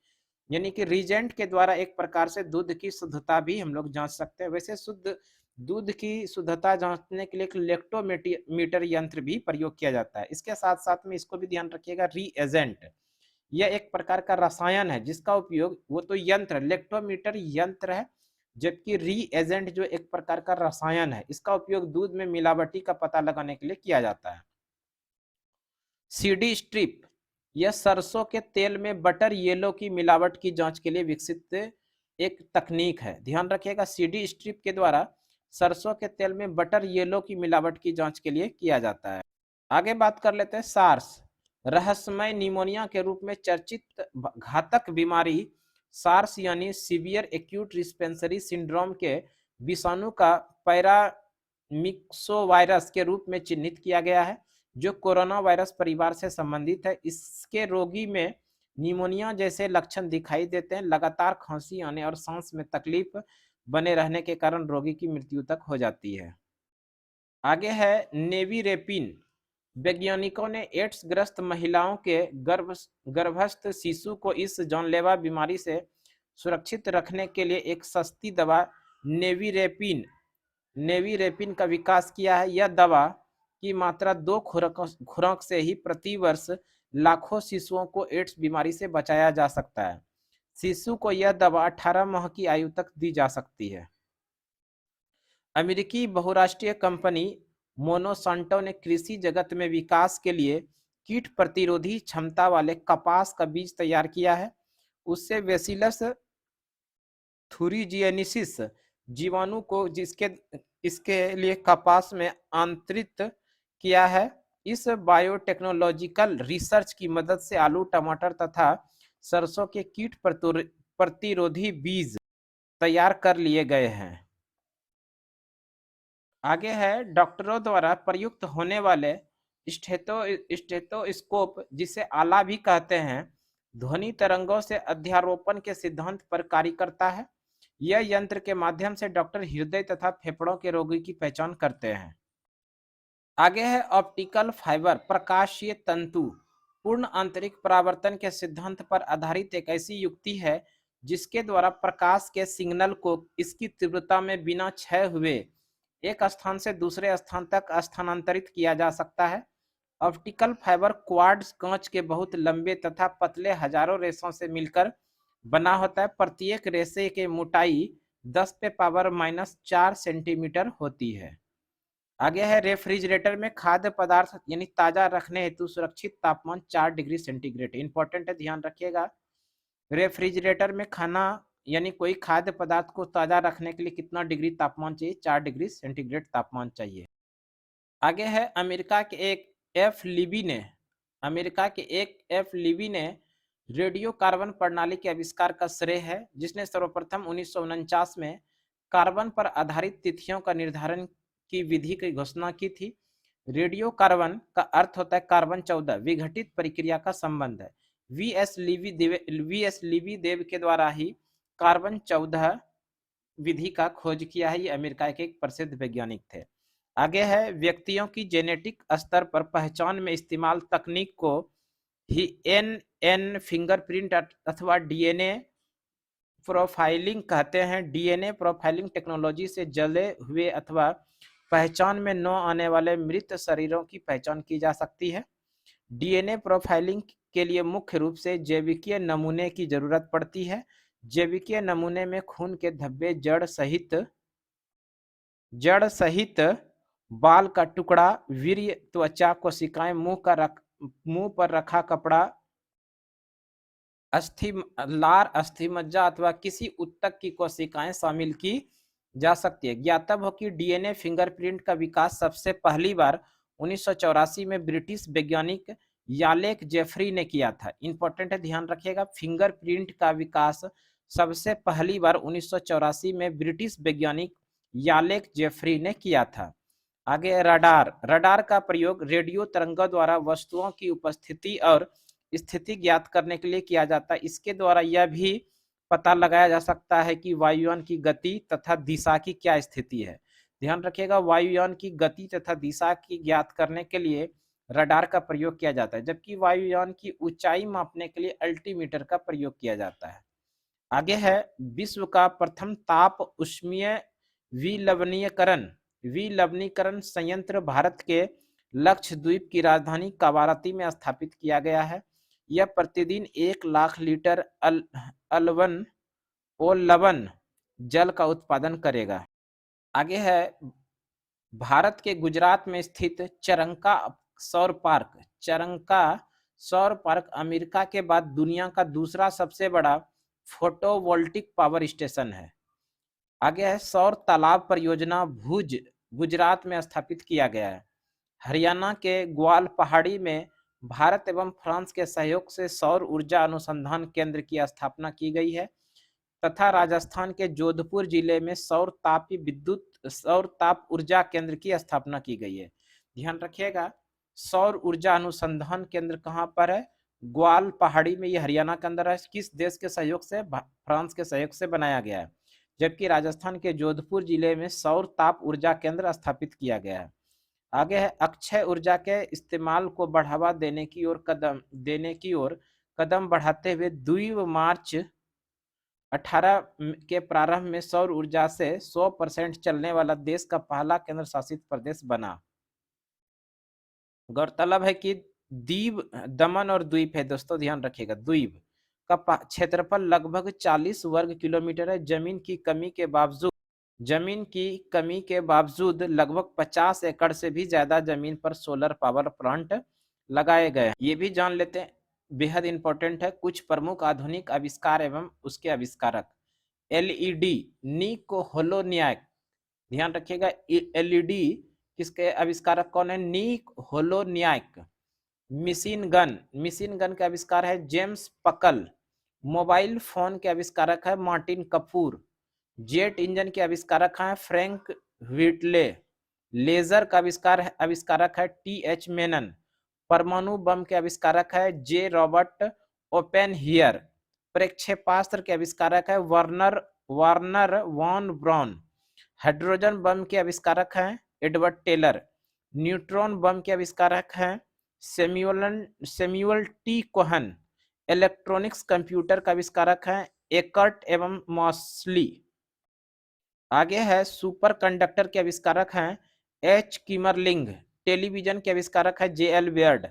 यानी कि रीजेंट के द्वारा एक प्रकार से दूध की शुद्धता भी हम लोग जांच सकते हैं। वैसे शुद्ध दूध की शुद्धता जांचने के लिए एक लेक्टोमीटर यंत्र भी प्रयोग किया जाता है। इसके साथ साथ में इसको भी ध्यान रखिएगा रीएजेंट यह एक प्रकार का रसायन है जिसका उपयोग, वो तो यंत्र लेक्टोमीटर यंत्र है, जबकि रीएजेंट जो एक प्रकार का रसायन है इसका उपयोग दूध में मिलावटी का पता लगाने के लिए किया जाता है। सीडी स्ट्रिप यह सरसों के तेल में बटर येलो की मिलावट की जांच के लिए विकसित एक तकनीक है। ध्यान रखिएगा सीडी स्ट्रिप के द्वारा सरसों के तेल में बटर येलो की मिलावट की जांच के लिए किया जाता है। आगे बात कर लेते हैं सार्स। रहस्यमय निमोनिया के रूप में चर्चित घातक बीमारी सार्स यानी सीवियर एक्यूट रिस्पेंसरी सिंड्रोम के विषाणु का पैरामिक्सोवायरस के रूप में चिन्हित किया गया है। जो कोरोना वायरस परिवार से संबंधित है। इसके रोगी में निमोनिया जैसे लक्षण दिखाई देते हैं, लगातार खांसी आने और सांस में तकलीफ बने रहने के कारण रोगी की मृत्यु तक हो जाती है। आगे है नेविरेपिन। वैज्ञानिकों ने एड्स ग्रस्त महिलाओं के गर्भस्थ शिशु को इस जानलेवा बीमारी से सुरक्षित रखने के लिए एक सस्ती दवा नेविरेपिन नेविरेपिन का विकास किया है। यह दवा की मात्रा 2 खुराक से ही प्रति वर्ष लाखों शिशुओं को एड्स बीमारी से बचाया जा सकता है। शिशु को यह दवा 18 माह की आयु तक दी जा सकती है। अमेरिकी बहुराष्ट्रीय कंपनी मोनोसांटो ने कृषि जगत में विकास के लिए कीट प्रतिरोधी क्षमता वाले कपास का बीज तैयार किया है। उससे बेसिलस थुरिजिएनिसिस जीवाणु को जिसके इसके लिए कपास में आंतरित किया है। इस बायोटेक्नोलॉजिकल रिसर्च की मदद से आलू, टमाटर तथा सरसों के कीट प्रतिरोधी बीज तैयार कर लिए गए हैं। आगे है डॉक्टरों द्वारा प्रयुक्त होने वाले स्टेथोस्कोप, जिसे आला भी कहते हैं, ध्वनि तरंगों से अध्यारोपण के सिद्धांत पर कार्य करता है। यह यंत्र के माध्यम से डॉक्टर हृदय तथा फेफड़ों के रोगी की पहचान करते हैं। आगे है ऑप्टिकल फाइबर, प्रकाशीय तंतु। पूर्ण आंतरिक परावर्तन के सिद्धांत पर आधारित एक ऐसी युक्ति है जिसके द्वारा प्रकाश के सिग्नल को इसकी तीव्रता में बिना क्षय हुए एक स्थान से दूसरे स्थान तक स्थानांतरित किया जा सकता है। ऑप्टिकल फाइबर क्वार्ट्ज कांच के बहुत लंबे तथा पतले हजारों रेशों से मिलकर बना होता है। प्रत्येक रेशे की मोटाई 10⁻⁻⁴ सेंटीमीटर होती है। आगे है रेफ्रिजरेटर में खाद्य पदार्थ यानी ताजा रखने हेतु सुरक्षित तापमान 4 डिग्री सेंटीग्रेड इंपॉर्टेंट है, ध्यान रखिएगा। रेफ्रिजरेटर में खाना यानी कोई खाद्य पदार्थ को ताजा रखने के लिए कितना डिग्री तापमान चाहिए? 4 डिग्री सेंटीग्रेड तापमान चाहिए। आगे है अमेरिका के एक एफ लीवी ने रेडियो कार्बन प्रणाली के आविष्कार का श्रेय है, जिसने सर्वप्रथम 1949 में कार्बन पर आधारित तिथियों का निर्धारण की विधि की घोषणा की थी। रेडियो कार्बन का अर्थ होता है कार्बन 14 विघटित प्रक्रिया का संबंध है। वीएस लीवी देव के द्वारा ही कार्बन 14 विधि का खोज किया है। ये अमेरिका के एक प्रसिद्ध वैज्ञानिक थे। आगे है व्यक्तियों की जेनेटिक स्तर पर पहचान में इस्तेमाल तकनीक को ही एन फिंगरप्रिंट अथवा डीएनए प्रोफाइलिंग कहते हैं। डीएनए प्रोफाइलिंग टेक्नोलॉजी से जले हुए अथवा पहचान में न आने वाले मृत शरीरों की पहचान की जा सकती है। डीएनए प्रोफाइलिंग के लिए मुख्य रूप से जैविकीय नमूने की जरूरत पड़ती है। जैविकीय नमूने में खून के धब्बे, जड़ सहित बाल का टुकड़ा, वीर्य, त्वचा, कोशिकाएं, मुंह पर रखा कपड़ा, अस्थि मज्जा अथवा किसी उत्तक की कोशिकाएं शामिल की जा सकती है। ज्ञातव्य हो कि डीएनए फिंगरप्रिंट का विकास सबसे पहली बार 1984 में ब्रिटिश वैज्ञानिक यालेक जेफरी ने किया था। इंपॉर्टेंट है, ध्यान रखिएगा। फिंगरप्रिंट का विकास सबसे पहली बार 1984 में ब्रिटिश वैज्ञानिक यालेक जेफरी ने किया था। आगे रडार का प्रयोग रेडियो तरंगों द्वारा वस्तुओं की उपस्थिति और स्थिति ज्ञात करने के लिए किया जाता है। इसके द्वारा यह भी पता लगाया जा सकता है कि वायुयान की गति तथा दिशा की क्या स्थिति है। ध्यान रखिएगा, वायुयान की गति तथा दिशा की ज्ञात करने के लिए रडार का प्रयोग किया जाता है, जबकि वायुयान की ऊंचाई मापने के लिए अल्टीमीटर का प्रयोग किया जाता है। आगे है विश्व का प्रथम ताप उष्मीय विलवनीकरण संयंत्र भारत के लक्षद्वीप की राजधानी कवारत्ती में स्थापित किया गया है। यह प्रतिदिन 1 लाख लीटर लवण जल का उत्पादन करेगा। आगे है भारत के गुजरात में स्थित चरंका सौर पार्क अमेरिका के बाद दुनिया का दूसरा सबसे बड़ा फोटोवोल्टिक पावर स्टेशन है। आगे है सौर तालाब परियोजना भुज गुजरात में स्थापित किया गया है। हरियाणा के ग्वाल पहाड़ी में भारत एवं फ्रांस के सहयोग से सौर ऊर्जा अनुसंधान केंद्र की स्थापना की गई है तथा राजस्थान के जोधपुर जिले में सौर ताप ऊर्जा केंद्र की स्थापना की गई है। ध्यान रखिएगा, सौर ऊर्जा अनुसंधान केंद्र कहाँ पर है? ग्वाल पहाड़ी में, ये हरियाणा के अंदर है। किस देश के सहयोग से? फ्रांस के सहयोग से बनाया गया है। जबकि राजस्थान के जोधपुर जिले में सौर ताप ऊर्जा केंद्र स्थापित किया गया है। आगे है अक्षय ऊर्जा के इस्तेमाल को बढ़ावा देने की ओर कदम बढ़ाते हुए 2 मार्च 18 के प्रारंभ में सौर ऊर्जा से 100% चलने वाला देश का पहला केंद्र शासित प्रदेश बना। गौरतलब है कि दीव, दमन और द्वीप है दोस्तों, ध्यान रखिएगा, द्वीप का क्षेत्रफल लगभग 40 वर्ग किलोमीटर है। जमीन की कमी के बावजूद लगभग 50 एकड़ से भी ज्यादा जमीन पर सोलर पावर प्लांट लगाए गए हैं। ये भी जान लेते हैं, बेहद इंपॉर्टेंट है। कुछ प्रमुख आधुनिक आविष्कार एवं उसके आविष्कारक। एलईडी, निको होलोनियाक, ध्यान रखिएगा, एलईडी किसके आविष्कारक कौन है? निक होलोनियाक। मिशीन गन का आविष्कार है जेम्स पकल। मोबाइल फोन के आविष्कारक है मार्टिन कपूर। जेट इंजन के आविष्कारक हैं फ्रैंक व्हिटले। लेजर का आविष्कारक है टीएच मेनन। परमाणु बम के आविष्कारक है जे रॉबर्ट ओपेनहियर। प्रक्षेपास्त्र के आविष्कारक है वार्नर वॉन ब्राउन। हाइड्रोजन बम के आविष्कारक हैं एडवर्ड टेलर। न्यूट्रॉन बम के आविष्कारक हैं Samuel T Cohen. Electronics computer का आविष्कारक हैं एकर्ट एवं मॉस्ली। आगे है सुपर कंडक्टर के आविष्कारक हैं एच किमरलिंग। टेलीविजन के आविष्कारक है जेएल बेयर्ड।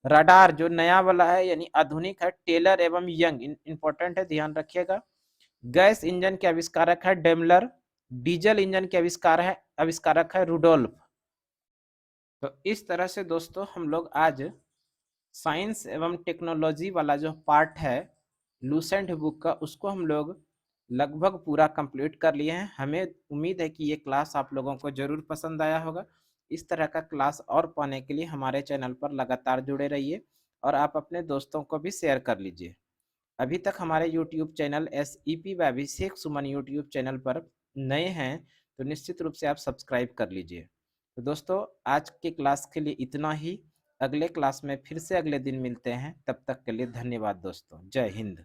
रडार जो नया वाला है यानी आधुनिक है टेलर एवं यंग, इंपॉर्टेंट है, ध्यान रखिएगा। गैस इंजन के आविष्कारक है डेमलर। डीजल इंजन के आविष्कारक है रुडोल्फ। तो इस तरह से दोस्तों हम लोग आज साइंस एवं टेक्नोलॉजी वाला जो पार्ट है लूसेंट बुक का, उसको हम लोग लगभग पूरा कंप्लीट कर लिए हैं। हमें उम्मीद है कि ये क्लास आप लोगों को जरूर पसंद आया होगा। इस तरह का क्लास और पाने के लिए हमारे चैनल पर लगातार जुड़े रहिए और आप अपने दोस्तों को भी शेयर कर लीजिए। अभी तक हमारे यूट्यूब चैनल SEP व अभिषेक सुमन यूट्यूब चैनल पर नए हैं तो निश्चित रूप से आप सब्सक्राइब कर लीजिए। तो दोस्तों आज के क्लास के लिए इतना ही। अगले क्लास में फिर से अगले दिन मिलते हैं, तब तक के लिए धन्यवाद दोस्तों। जय हिंद।